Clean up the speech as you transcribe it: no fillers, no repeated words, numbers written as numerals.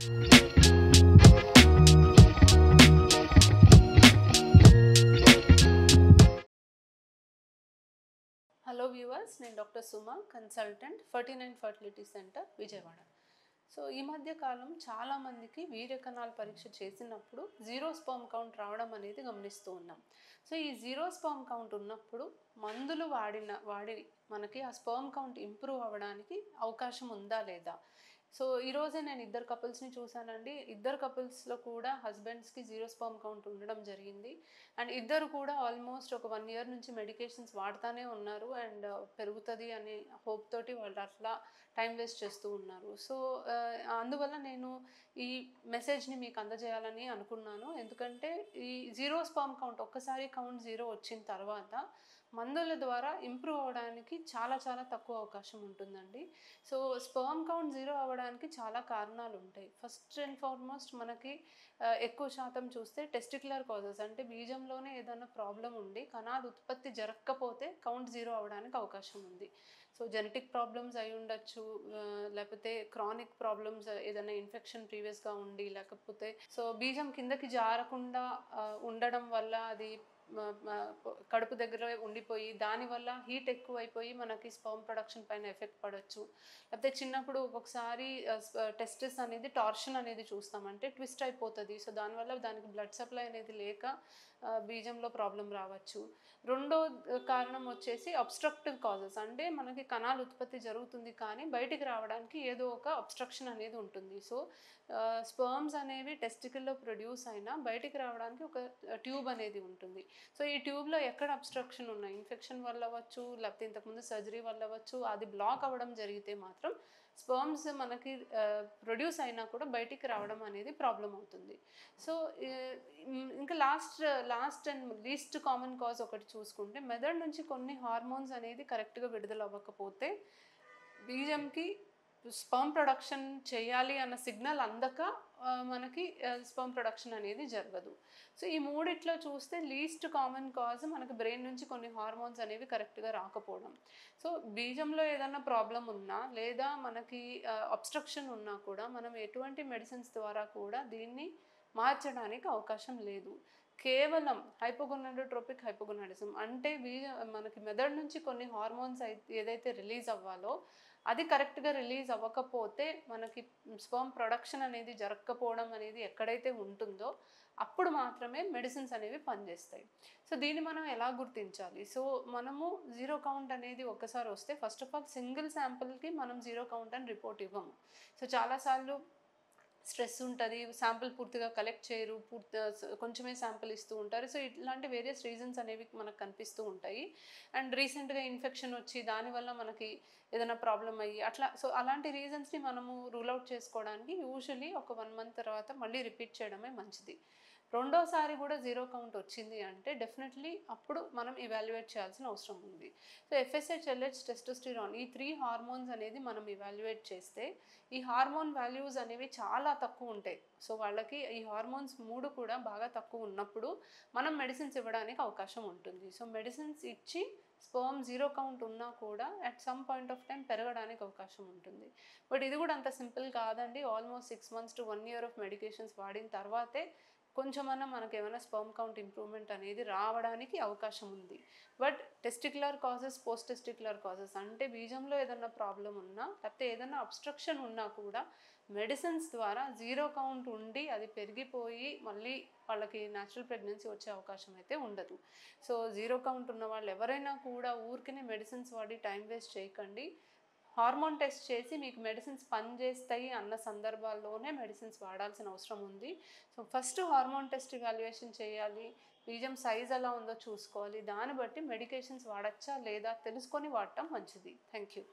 Hello viewers, నేను doctor Suma, consultant 49 fertility centre Vijayawada. So ఈ మధ్య కాలం చాలామందికి వీర్య కణాల పరీక్ష చేసినప్పుడు జీరో స్పర్మ్ కౌంట్ రావడం అనేది గమనిస్తూ ఉన్నాం. సో ఈ జీరో స్పర్మ్ కౌంట్ ఉన్నప్పుడు మందులు వాడి మనకి ఆ స్పర్మ్ కౌంట్ ఇంప్రూవ్ అవ్వడానికి అవకాశం ఉందా లేదా? సో ఈరోజే నేను ఇద్దరు కపుల్స్ని చూశానండి. ఇద్దరు కపుల్స్లో కూడా హస్బెండ్స్కి జీరో స్పర్మ్ కౌంట్ ఉండడం జరిగింది. అండ్ ఇద్దరు కూడా ఆల్మోస్ట్ ఒక 1 ఇయర్ నుంచి మెడికేషన్స్ వాడుతూనే ఉన్నారు. అండ్ పెరుగుతుంది అనే హోప్ తోటి వాళ్ళు అట్లా టైం వేస్ట్ చేస్తూ ఉన్నారు. సో అందువల్ల నేను ఈ మెసేజ్ని మీకు అందజేయాలని అనుకున్నాను. ఎందుకంటే ఈ జీరో స్పర్మ్ కౌంట్ ఒక్కసారి కౌంట్ జీరో వచ్చిన తర్వాత మందుల ద్వారా ఇంప్రూవ్ అవ్వడానికి చాలా చాలా తక్కువ అవకాశం ఉంటుందండి. సో స్పర్మ్ కౌంట్ జీరో అవ్వడానికి చాలా కారణాలు ఉంటాయి. ఫస్ట్ అండ్ ఫార్మోస్ట్ మనకి ఎక్కువ శాతం చూస్తే టెస్టిక్యులర్ కాజెస్, అంటే బీజంలోనే ఏదైనా ప్రాబ్లం ఉండి కణాలు ఉత్పత్తి జరగకపోతే కౌంట్ జీరో అవ్వడానికి అవకాశం ఉంది. సో జెనెటిక్ ప్రాబ్లమ్స్ అయి ఉండొచ్చు, లేకపోతే క్రానిక్ ప్రాబ్లమ్స్, ఏదైనా ఇన్ఫెక్షన్ ప్రీవియస్గా ఉండి, లేకపోతే సో బీజం కిందకి జారకుండా ఉండడం వల్ల అది కడుపు దగ్గర ఉండిపోయి దానివల్ల హీట్ ఎక్కువైపోయి మనకి స్పర్మ్ ప్రొడక్షన్ పైన ఎఫెక్ట్ పడవచ్చు. లేకపోతే చిన్నప్పుడు ఒక్కొక్కసారి టెస్టిస్ అనేది టార్షన్ అనేది చూస్తాం, అంటే ట్విస్ట్ అయిపోతుంది. సో దానివల్ల దానికి బ్లడ్ సప్లై అనేది లేక బీజంలో ప్రాబ్లం రావచ్చు. రెండో కారణం వచ్చేసి అబ్స్ట్రక్టివ్ కాజెస్, అంటే మనకి కణాలు ఉత్పత్తి జరుగుతుంది కానీ బయటికి రావడానికి ఏదో ఒక అబ్స్ట్రక్షన్ అనేది ఉంటుంది. సో స్పర్మ్స్ అనేవి టెస్టికల్లో ప్రొడ్యూస్ అయినా బయటికి రావడానికి ఒక ట్యూబ్ అనేది ఉంటుంది. సో ఈ ట్యూబ్లో ఎక్కడ అబ్స్ట్రక్షన్ ఉన్నాయి, ఇన్ఫెక్షన్ వల్ల అవ్వచ్చు, లేకపోతే ఇంతకుముందు సర్జరీ వల్ల అవ్వచ్చు, అది బ్లాక్ అవ్వడం జరిగితే మాత్రం స్పర్మ్స్ మనకి ప్రొడ్యూస్ అయినా కూడా బయటికి రావడం అనేది ప్రాబ్లం అవుతుంది. సో ఇంకా last and least common cause ఒకటి చూసుకుంటే, మెదడు నుంచి కొన్ని హార్మోన్స్ అనేది కరెక్ట్గా విడుదల అవ్వకపోతే బీజంకి స్పర్మ్ ప్రొడక్షన్ చేయాలి అన్న సిగ్నల్ అందక మనకి స్పర్మ్ ప్రొడక్షన్ అనేది జరగదు. సో ఈ మూడిట్లో చూస్తే లీస్ట్ కామన్ కాజ్ మనకి బ్రెయిన్ నుంచి కొన్ని హార్మోన్స్ అనేవి కరెక్ట్గా రాకపోవడం. సో బీజంలో ఏదైనా ప్రాబ్లం ఉన్నా లేదా మనకి అబ్స్ట్రక్షన్ ఉన్నా కూడా మనం ఎటువంటి మెడిసిన్స్ ద్వారా కూడా దీన్ని మార్చడానికి అవకాశం లేదు. కేవలం హైపోగొనాడోట్రోపిక్ హైపోగొనాడిజం, అంటే మనకి మెదడు నుంచి కొన్ని హార్మోన్స్ ఏదైతే రిలీజ్ అవ్వాలో అది కరెక్ట్గా రిలీజ్ అవ్వకపోతే మనకి స్పర్మ్ ప్రొడక్షన్ అనేది జరగకపోవడం అనేది ఎక్కడైతే ఉంటుందో అప్పుడు మాత్రమే మెడిసిన్స్ అనేవి పనిచేస్తాయి. సో దీన్ని మనం ఎలా గుర్తించాలి? సో మనము జీరో కౌంట్ అనేది ఒక్కసారి వస్తే ఫస్ట్ ఆఫ్ ఆల్ సింగిల్ శాంపుల్కి మనం జీరో కౌంట్ అని రిపోర్ట్ ఇవ్వము. సో చాలాసార్లు స్ట్రెస్ ఉంటుంది, శాంపుల్ పూర్తిగా కలెక్ట్ చేయరు, కొంచెమే శాంపుల్ ఇస్తూ ఉంటారు. సో ఇట్లాంటి వేరియస్ రీజన్స్ అనేవి మనకు కనిపిస్తూ ఉంటాయి. అండ్ రీసెంట్గా ఇన్ఫెక్షన్ వచ్చి దానివల్ల మనకి ఏదైనా ప్రాబ్లం అయ్యి అట్లా, సో అలాంటి రీజన్స్ని మనము రూల్ అవుట్ చేసుకోవడానికి యూజువలీ ఒక 1 మంత్ తర్వాత మళ్ళీ రిపీట్ చేయడమే మంచిది. రెండోసారి కూడా జీరో కౌంట్ వచ్చింది అంటే డెఫినెట్లీ అప్పుడు మనం ఇవాల్యుయేట్ చేయాల్సిన అవసరం ఉంది. సో ఎఫ్ఎస్హెచ్, ఎల్హెచ్, టెస్టోస్టిరాన్ ఈ 3 హార్మోన్స్ అనేది మనం ఇవాల్యుయేట్ చేస్తే ఈ హార్మోన్ వాల్యూస్ అనేవి చాలా తక్కువ ఉంటాయి. సో వాళ్ళకి ఈ హార్మోన్స్ 3 కూడా బాగా తక్కువ ఉన్నప్పుడు మనం మెడిసిన్స్ ఇవ్వడానికి అవకాశం ఉంటుంది. సో మెడిసిన్స్ ఇచ్చి స్పర్మ్ జీరో కౌంట్ ఉన్నా కూడా at some point of time పెరగడానికి అవకాశం ఉంటుంది. బట్ ఇది కూడా అంత సింపుల్ కాదండి. Almost 6 months to 1 year of medications వాడిన తర్వాతే కొంచెమన్నా మనకు ఏమైనా స్పర్మ్ కౌంట్ ఇంప్రూవ్మెంట్ అనేది రావడానికి అవకాశం ఉంది. But testicular causes, post testicular causes, అంటే బీజంలో ఏదైనా ప్రాబ్లం ఉన్నా లేకపోతే ఏదైనా అబ్స్ట్రక్షన్ ఉన్నా కూడా మెడిసిన్స్ ద్వారా జీరో కౌంట్ ఉండి అది పెరిగిపోయి మళ్ళీ వాళ్ళకి న్యాచురల్ ప్రెగ్నెన్సీ వచ్చే అవకాశం అయితే ఉండదు. సో జీరో కౌంట్ ఉన్న వాళ్ళు ఎవరైనా కూడా ఊరికనే మెడిసిన్స్ వాడి టైం వేస్ట్ చేయకండి. హార్మోన్ టెస్ట్ చేసి మీకు మెడిసిన్స్ పనిచేస్తాయి అన్న సందర్భాల్లోనే మెడిసిన్స్ వాడాల్సిన అవసరం ఉంది. So first hormone test evaluation చేయాలి, బీజం సైజ్ ఎలా ఉందో చూసుకోవాలి, దాన్ని బట్టి మెడికేషన్స్ వాడచ్చా లేదా తెలుసుకొని వాడటం మంచిది. Thank you.